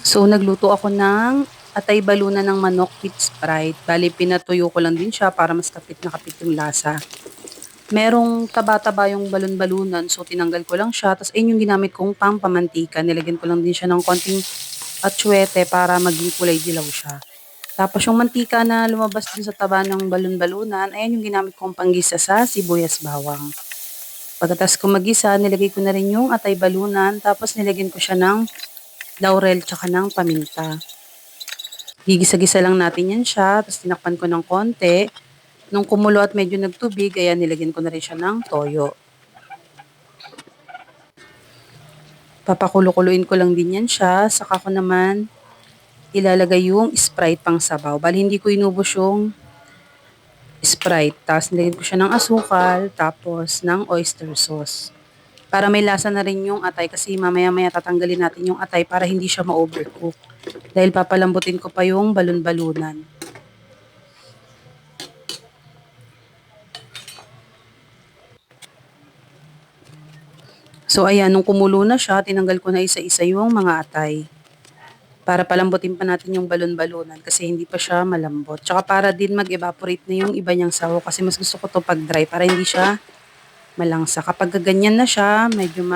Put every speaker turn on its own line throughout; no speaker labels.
So, nagluto ako ng atay balunan ng manok with Sprite. Bali, pinatuyo ko lang din siya para mas kapit na kapit yung lasa. Merong taba-taba yung balon-balunan, so tinanggal ko lang siya. Tapos, ayun yung ginamit kong pampamantika. Nilagyan ko lang din siya ng konting atsuete para maging kulay dilaw siya. Tapos, yung mantika na lumabas dun sa taba ng balon-balunan, ayan yung ginamit kong panggisa sa sibuyas bawang. Pagkatapos ko magisa, nilagay ko na rin yung atay balunan. Tapos, nilagyan ko siya ng laurel tsaka ng paminta. Gigisa-gisa lang natin yan siya, tapos tinakpan ko ng konti. Nung kumulo at medyo nagtubig, ayan, nilagyan ko na rin siya ng toyo. Papakulo-kuluin ko lang din yan siya, saka ko naman ilalagay yung Sprite pang sabaw. Bali, hindi ko inubos yung Sprite. Tapos nilagyan ko siya ng asukal, tapos ng oyster sauce. Para may lasa na rin yung atay kasi mamaya-maya tatanggalin natin yung atay para hindi siya ma-overcook. Dahil papalambutin ko pa yung balon-balunan. So ayan, nung kumulo na siya, tinanggal ko na isa-isa yung mga atay. Para palambutin pa natin yung balon-balunan kasi hindi pa siya malambot. Tsaka para din mag-evaporate na yung iba niyang sabaw kasi mas gusto ko to pag dry para hindi siya malangsa. Kapag ganyan na siya, medyo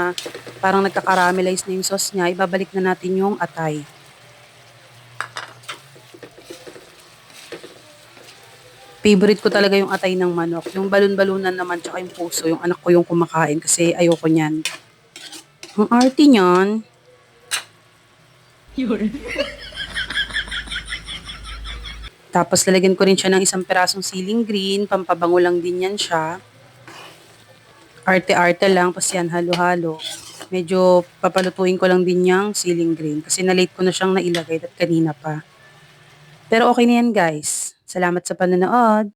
parang nagka-caramelize na yung sauce niya, ibabalik na natin yung atay. Favorite ko talaga yung atay ng manok. Yung balon-balunan naman tsaka yung puso, yung anak ko yung kumakain kasi ayoko niyan. Ang arty niyan. Tapos lalagyan ko rin siya ng isang pirasong siling green, pampabango lang din yan siya. Arte-arte lang, tapos yan, halo-halo. Medyo papalutuin ko lang din yung siling green kasi na-late ko na siyang nailagay at kanina pa. Pero okay na yan guys. Salamat sa panonood.